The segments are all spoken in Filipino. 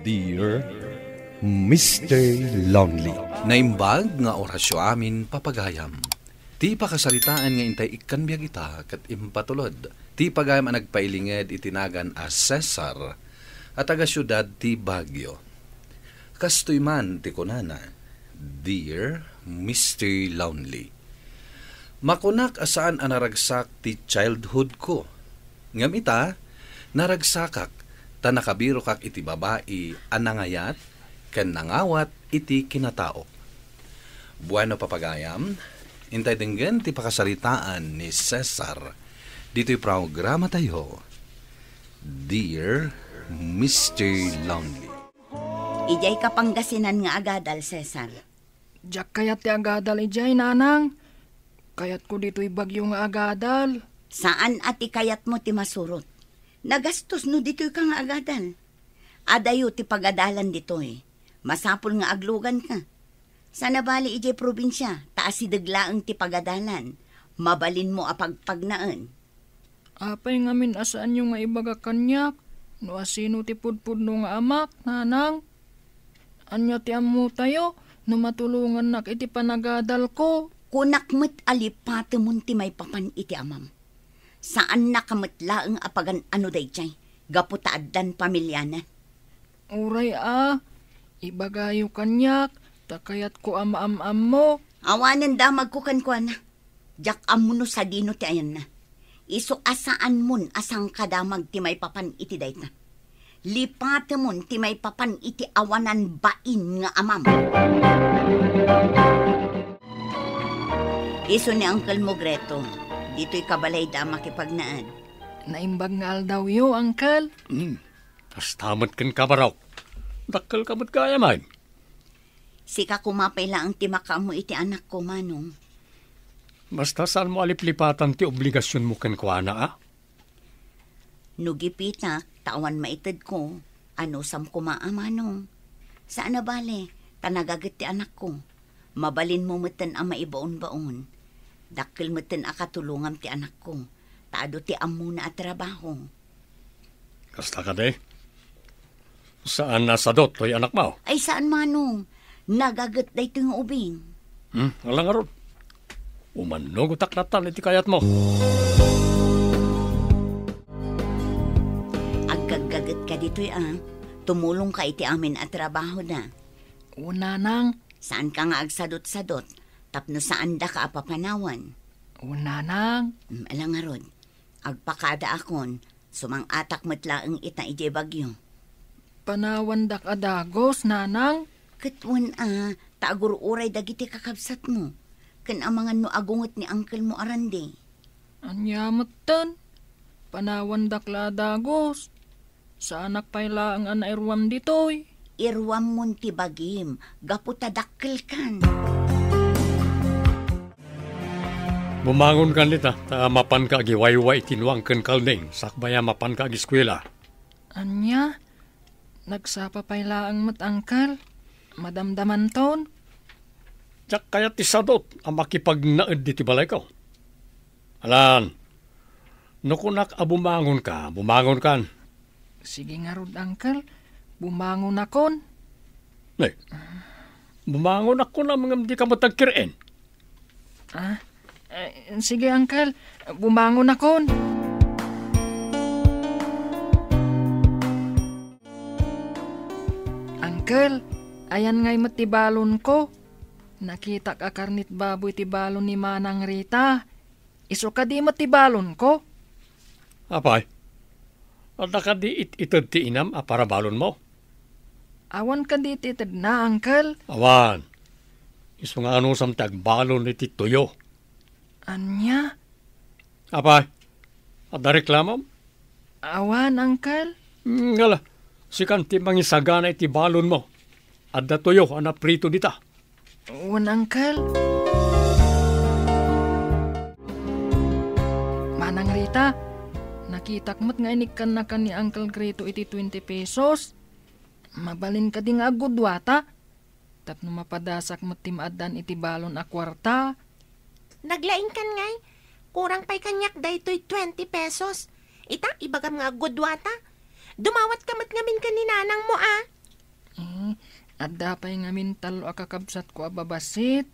Dear Mr. Lonely. Naimbag nga orasyo amin papagayam. Ti pakasalitaan nga intay ikanbiyag ita kat impatulod. Ti pagayam ang nagpailinged itinagan as Cesar at taga syudad ti Baguio. Kastoy man ti kunana, Dear Mr. Lonely. Makunak asaan ang naragsak ti childhood ko. Ngam ita, naragsakak, ta nakabiro kak iti babae anangayat, ken nangawat iti kinatao. Bueno papagayam, intay dinggen ti pakasalitaan ni Cesar. Dito'y programa tayo, Dear Mr. Lonely. Ijay kapanggasinan nga agadal, Cesar. Diyak kayat ti agadal ijay, nanang. Kayat ko dito'y bagyo nga agadal. Saan ati kayat mo ti masurot? Nagastos no dito'y ka nga agadal. Adayo ti pagadalan dito'y. Masapul nga aglugan ka. Sana bali ijay probinsya, taas si daglaang ti pagadalan. Mabalin mo apagpagnaan. Apay ngamin asaan yung nga ibaga kanyak. No asino ti pudpud no nga amak, nanang. Anya ti amu tayo, no matulungan nak iti panagadal ko. Kunak met alipate mun ti may papan iti amam. Saan nakamatlaang apagan ano day chay? Gaputaaddan pamilyana. Uray ibagayo kanyak, takayat ko ama-am-am mo. Awanan damag ko kankwana. Jak amuno sa dino ti ayan na. Iso asaan mun asang kadamag ti may papan iti dayta. Lipate mun ti may papan iti awanan bain nga amam. Iso ni Uncle Mogreto, dito'y kabalay da makipagnaan. Naimbag nga aldaw yo, Uncle. Tas tamat kan kabaraw. Dakkel kamat kaya man. Sika kumapay lang ti makamu iti anak ko, manong. Basta saan mo aliplipatan ti obligasyon mo kan kuana, Nugipita, tawan maitid ko, ano sam kumaa, manong. Saan na bale, tanagagat ti anak ko. Mabalin mo matan ang maibaon-baon. Dakkel matan akatulungam ti anak ko. Taado ti amu na at trabaho. Kasta ka de? Saan nasadot to'y anak mo? Ay saan, manong? Nagagat day ito yung ubing. Alang nga ron. Umanog taklatan iti kayat mo. Agagagat ka dito'y tumulong ka iti amin at trabaho na. Una nang. Saan ka nga agsadot-sadot? Tapno saan da ka apapanawan? Una nang. Alang nga ron. Agpakada akon, sumang atak matlaang ita ije bagyo. Panawan dak adagos, nanang. Katwan taagur uray dagiti kakabsat mo. Kan amangan no agungot ni uncle mo arande. Anyamot tan. Panawan dak ladagos. Sa anak payla ang anairwam ditoy. Irwam mon ti bagim, gaputa dakkel kan. Bumangon kan nita, ta mapan ka giwayway tinuang kan kalning, sakbaya mapan ka giskwela. Anya? Nagsapa payla ang matangkal. Madamdaman ton. Diyak kaya ti sadot ang makipagnaed di ti balay ko. Alan, nukunak bumangon ka, bumangon kan. Sige nga rod, Uncle. Bumangon akon. Nay, bumangon ako na mga di ka matagkireen. Sige, Uncle. Bumangon akon. Uncle, ayan nga'y matibalon ko. Nakita ka karnit baboy tibalon ni Manang Rita. Iso ka di matibalon ko. Apay, at ka di itid ti inam para balon mo. Awan ka di titid na, Uncle. Awan, iso nga ano sam tagbalon ni tituyo. Anya? Apay, at na reklamam? Awan, Uncle. Ngala, si kanti mangisagana iti balon mo. At datuyo, anaprito dita. Awan, Uncle. Manang Rita, nakitak mo't nga inikan na kan ni Uncle Grito iti 20 pesos. Mabalin ka di nga agudwata. Tapno mapadasak mo't timaadan iti balon a kwarta. Naglaing kan ngay. Kurang pa'y kanyak daytoy 20 pesos. Ita, ibagam nga agudwata. Dumawat kamat ngamin ka ni nanang mo At dapay nga mintalo akakabsat ko ababasit.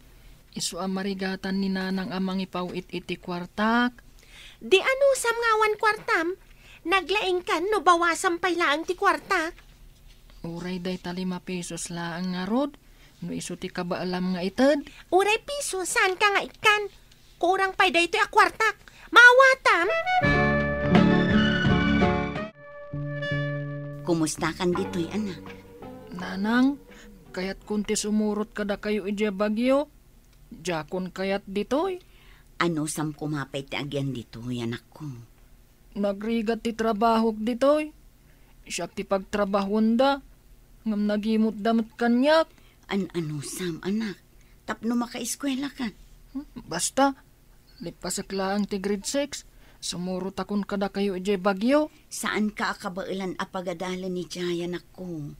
Isu amarigatan ni nanang amang ipawit iti kwartak. Di ano sam nga 1 kwartam? Naglaing kan no bawasan pa lang ti kwartak. Uray day ta 5 pesos laang nga rod. No isu ti kabaalam nga ited. Uray piso, saan ka nga ikan? Kurang pa daytoy a kwartak. Mawatam? Kumusta kan dito'y anak? Nanang, kayat kunti sumurot kada kayo ije bagyo. Jakon kayat ditoy. Ano sam kumapay ti agyan dito'y anak ko? Nagrigat ti trabaho ditoy. Siyak ti pagtrabahon da. Ngam nagimot damot kanyak. Ano sam anak? Tapno makaeskwela ka. Basta, lipasak lang ti grade 6. Sumurot akon kada kayo ije bagyo. Saan ka akabailan apagadalan ni Jaya anak ko?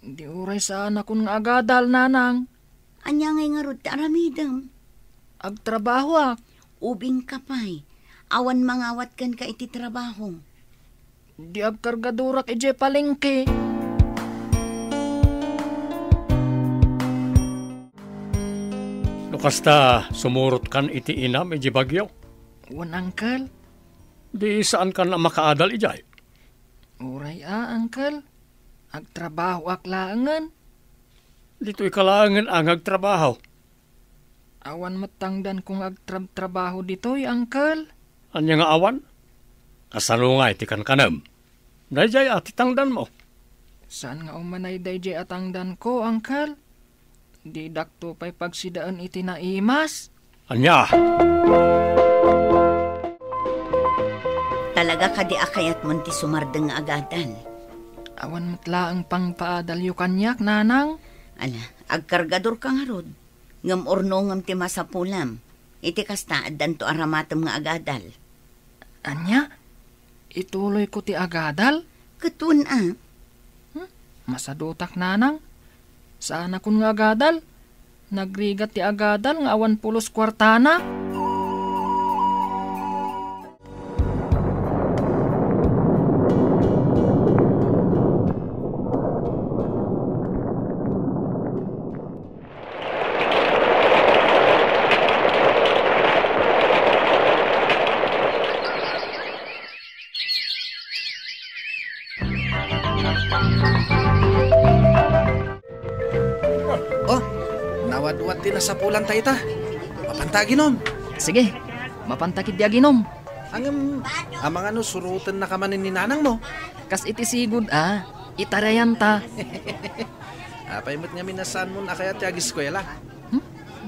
Di uray saan akon nga agadal nanang. Anya ngay nga rod ti aramidam. Agtrabaho ak. Ubing kapay. Awan mangawat kan ka iti trabaho. Di agkargadurak ije palengke. Kasta sumurot kan iti inam iji bagyo. Wan angkel. Di saan ka na makaadal ijay? Uray angkel. Agtrabaho ak laangan. Dito'y kalaangan ang agtrabaho. Awan matangdan kung agtrabaho dito'y angkel. Anya nga awan? Kasano nga iti kan kanam. Dayjay ati tangdan mo. Saan nga umanay dayjay atangdan ko, angkel? Di dakto pa'y pagsidaan iti naimas. Anya? Talaga ka di akayat mo ti sumardeng agadan. Awan matla ang pangpaadalyo kanyak, nanang. Ala, agkargador ka nga rod. Ngam orno ngam ti masapulam. Iti kasta addan to aramatam nga agadal. Anya? Ituloy ko ti agadal? Katun Masadutak, nanang. Saan akong nga agadal? Nagrigat ti agadal nga 80 kwartana. Nawadwad din na sa pulan tayo ta. Mapantaginom. Sige, mapantakid ya ginom. Ang mga surutan na kamanin ni nanang mo. Kas iti sigud itarayan ta. Apay mo't nga minasan mo na kaya ti agiskwela.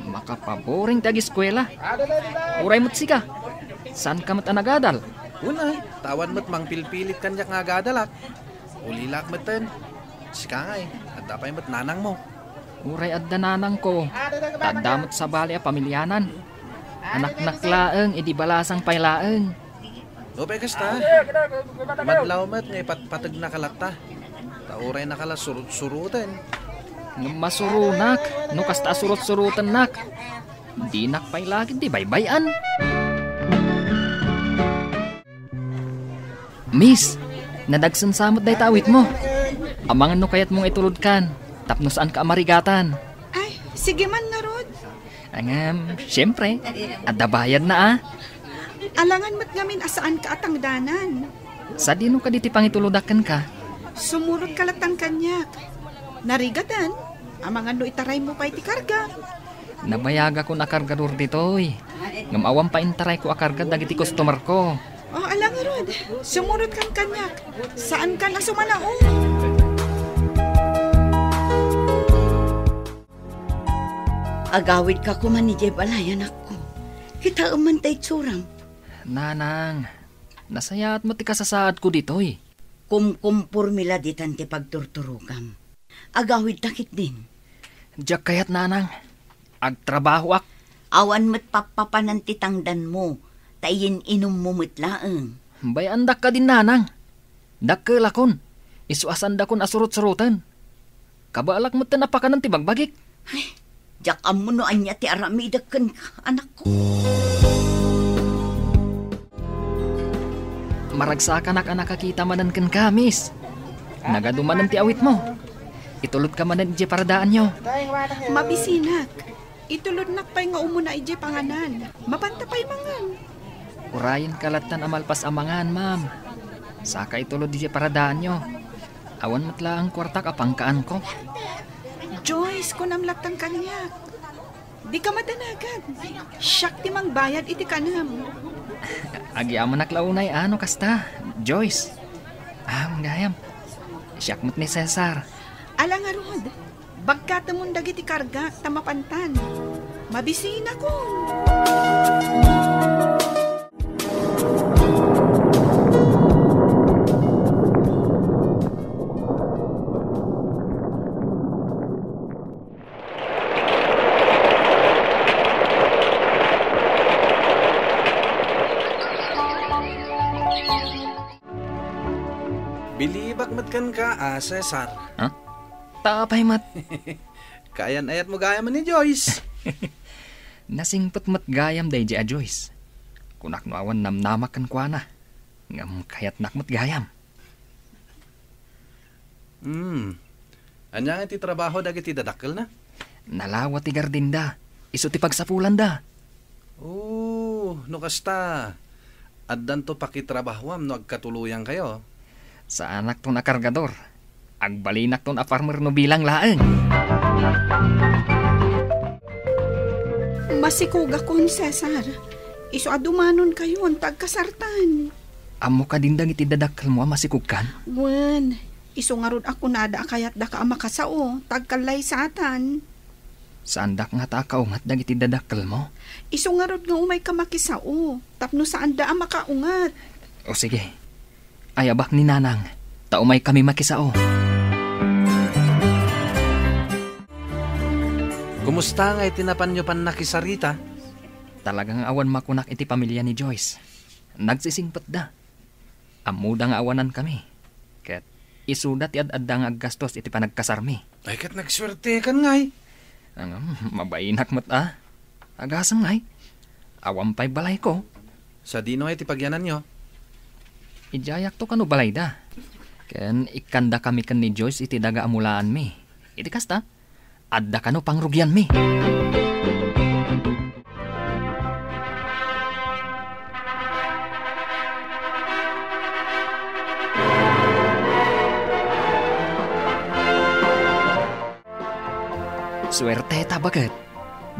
Makapaboring ti agiskwela. Uray mo't sika. Saan ka mo't anagadal? Una, tawan mo't mang pilpilit kanyak nga agadalak. Ulilak mo't ten. Sika nga at apay mo't nanang mo. Uray adda nanang ko. Tadamot sa bali a pamilyanan. Anak laeng, idi balasang paylaeng. Opay kasta. Madlaw mo't nga ipatpatag na kalata. Tauray na kala surut-surutan. Masurunak, no kasta surut-surutan nak. Di nakpay lagi, di baybayan. Miss, nadagsansamot day tawit mo. Amangan no kayat mong itulod kan. Tapno saan ka amarigatan? Ay, sige man na rod. Siyempre, adda bayad na Alangan mo't ngamin asaan ka atang danan. Sa dino ka diti pangituludakan ka? Sumurot kalatang kanyak. Narigatan, amangan no itaray mo pa iti karga. Nabayaga ko na kargador ditoy. Ngamawan pa intaray ko akarga dagiti customer ko. Oh, alangan rod. Sumurot kang kanyak. Saan ka na sumanaong? Agawid ka kuman ni Jebalay, anak ko. Kita umantay tsuram. Nanang, nasayaat mo ti kasasaad ko ditoy. Kumkumpur mila ditan ti pagturturukam. Agawid takit din. Diyak kayat nanang, agtrabaho ak. Awan mo't papapanan ti tangdan mo. Tayin inom mo mutlaeng. Bayandak ka din nanang. Dakkelakon, isuasan dakon asurot-surutan. Kabaalak mo ta napakanan ti bagbagik. Ay, jak mo no anya ti aramidakan ka, anak ko. Maragsakan ak nakakita manan kan ka, miss. Nagadumanan ti awit mo. Itulot ka man ije paradaan nyo. Mabisinak. Itulod nak pa'y nga umuna ije panganan. Mabanta pa'y mangan. Urayan kalatan amalpas amangan, ma'am. Saka itulod ije paradaan nyo. Awan matla ang kwarta kapangkaan ko. Joyce, kunamlatang kanyak. Di ka madanagan. Siyak ti mang bayad iti kanam. Agyaman naklaunay ano kasta, Joyce. Manggayam. Siyak mo't ni Cesar. Alang arod, bagkata mong dagiti karga tamapantan. Mabisina ko. Bilibag matkan ka, Cesar. Tapay mat. Kayan ayat mo gaya man ni Joyce. Nasingpot mat gayam day a Joyce. Kunak no awan namnamakan kwa na. Ngam kayat nak mat gayam. Anya nga ti trabaho dagiti dadakkel na? Nalawa ti gardinda. Iso ti pagsapulan da. No kasta. Addan to pakitrabahwam no agkatuluyan kayo. Sa anak to na kargador. Agbalinak to na farmer no bilang laeng. Masikuga kon, Cesar. Iso adumanon kayo, tagkasartan. Amo ka dindang iti dadakkel mo masikugkan? Wen, iso nga ron ako nada kayat da ka makasao, tagkalay satan. Saan dak nga ta kaungat dagiti dadakkel mo? Iso nga ron nga umay ka makisao, tapno saan da makaungat. O sige, ayabak ni nanang, taumay kami makisao. Kumusta nga itinapan nyo pan nakisarita? Talagang awan makunak iti pamilya ni Joyce. Nagsisingpet da. Amuda nga awanan kami. Ket isudat ti ad-adda nga aggastos iti panagkasarmi. Ay kat nagswerte kan ngay. Mabainak mat agasam ngay. Awam pa'y balay ko. Sa dino ay tipagyanan nyo? Ijayak to kano balay da. Ken ikanda kami kan ni Joyce iti daga amulaan mi. Iti kasta, adda kano pangrugyan mi. Swerte ta baget.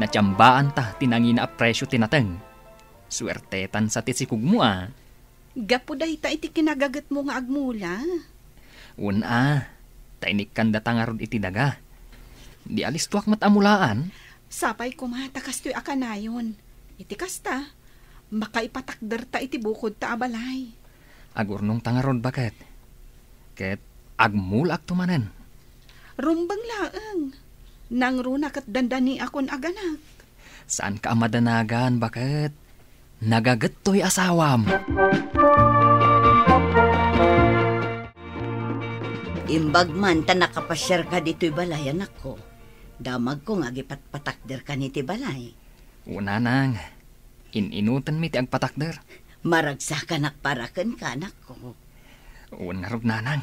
Natsambaan ta tinangi na presyo tinateng. Swertetan sa tisikug mo Gapo dahi ta iti kinagagat mo nga agmula. Una, tainik kan datangarod iti daga. Di alis tuwak matamulaan. Sapay kumata kastoy akanayon. Iti kasta, makaipatakder ta iti bukod ta abalay. Agurnong tangarod baket. Ket agmulak tumanen. Rumbang laeng. Nang runak at dandani akon aganak. Saan ka madanagan baket? Nagagettoy asawam. Imbag man ta nakapasyar ka dito'y balay, anak ko. Damag ko nga gipatpatakder ka niti balay. Una nang, ininutan mi ti agpatakder. Maragsa ka nakparaken ka, anak ko. Uwan nga rog nanang.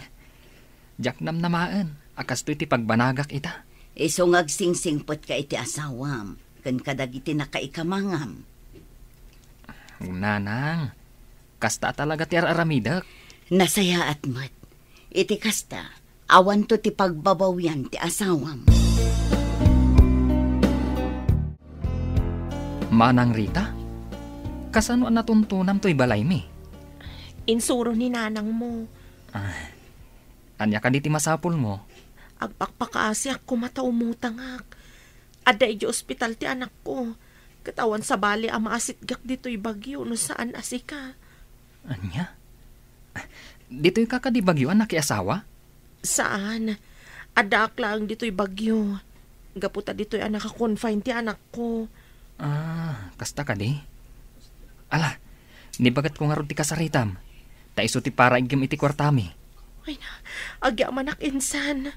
Jak namnamaan, akas to'y ti pagbanagak ita. Iso ngagsingsingpot ka iti asawam, ken kadagiti nakaikamangam. Una nang, kasta talaga ti aramidak. Nasaya at mat. Iti kasta, awan to ti pagbabawyan ti asawam. Manang Rita, kasano ang natuntunam to'y balay mi? Insuro ni nanang mo. Anya ka di ti masapul mo? Agpakpakaasi ako mataumutangak. Ada iji ospital ti anak ko. Katawan sa bali ang maasitgak dito'y bagyo no saan asika. Anya? Dito'y kakadi bagyo anak asawa? Saan? Ada aklang dito'y bagyo. Gaputa dito'y anak confine ti anak ko. Kasta ka di? Ala, nibagat ko nga ron ti kasaritam. Taiso ti para igim iti kwartami. Ay na, agya manak insan.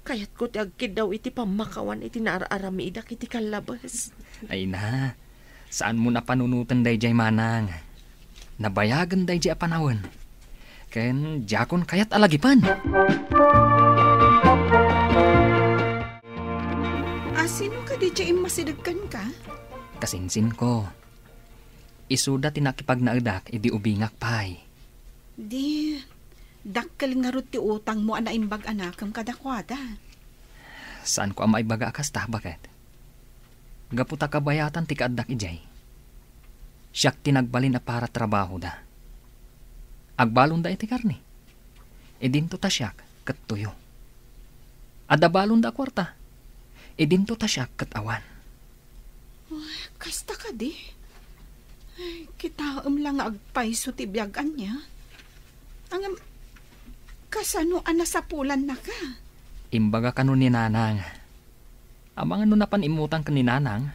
Kayat ko ti agkid daw iti pamakawan iti naararami idak iti kalabas. Ay na, saan mo na panunutan day jay manang? Nabayagan day jay apanawan. Ken, jakon kayat alagipan. Sino ka di siya masidagkan ka? Kasinsin ko. Isuda tinakipag naadak, idi ubingak pay. Di, dakkal nga ro ti utang mo ana imbag anakam kadakwada. Saan ko amay baga akas ta, bakit? Gaputa kabayatan ti kaadak ijay. Siyak tinagbalin na para trabaho da. Agbalon da iti karni. Idinto ta siyak kat tuyo. Adabalon da kwarta. Idinto ta siyak kat awan. Kasta ka di. Ay, kita lang agpaiso ti biyagan niya. Ang kasano anasapulan na ka. Imbaga kano ni nanang. Amang ano napan imutang ka ni nanang.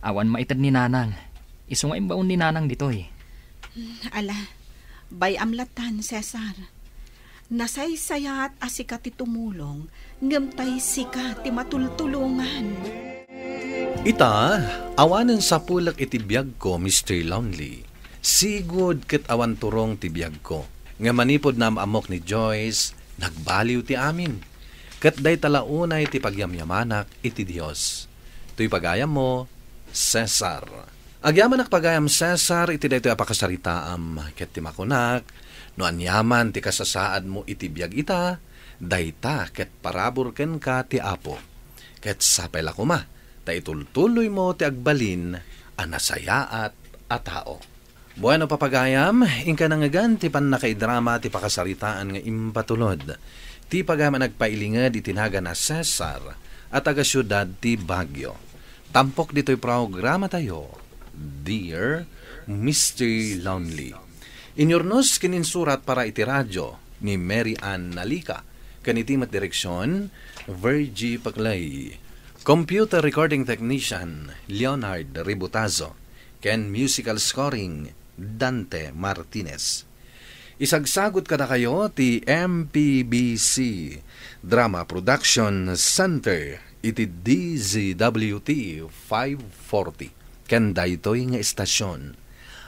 Awan maitad ni nanang. Iso nga imbaon ni nanang ditoy. Ala, bay amlatan, Cesar. Nasaysayat asika ti tumulong, ngamtay sika ti matultulungan. Ita, awanen sa pulak iti biyag ko, Mr. Lonely. Sigod ket awan turong ti biyag ko. Nga manipod na amok ni Joyce, nagbaliw ti amin. Ket day talaunay ti pagyamyamanak iti Dios. Tuy pagayam mo, Cesar. Agyamanak pagayam Cesar, iti daytoy apakasaritaam ket ti makunak. No anyaman ti kasasaad mo iti biyag ita, dayta ket paraburken ka ti apo. Ket sapay la kuma, ta itultuloy mo ti agbalin, anasayaat a tao. Bueno papagayam, ingka nangagan ti panakaidrama ti pakasaritaan nga impatulod. Ti pagayam nagpailingad itinaga na Cesar at taga syudad ti Baguio. Tampok dito'y programa tayo, Dear Mr. Lonely. Inyornos kininsurat para iti radyo ni Mary Ann Nalika. Kanitimat direksyon, Virgie Paclay. Computer recording technician, Leonard Ributazo. Ken musical scoring, Dante Martinez. Isagsagot kada kayo ti MPBC Drama Production Center iti DZWT 540. Ken daytoy nga estasyon.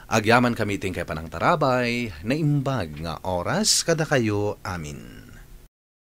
Agyaman kami ting kay panang tarabay na imbag nga oras kada kayo amin.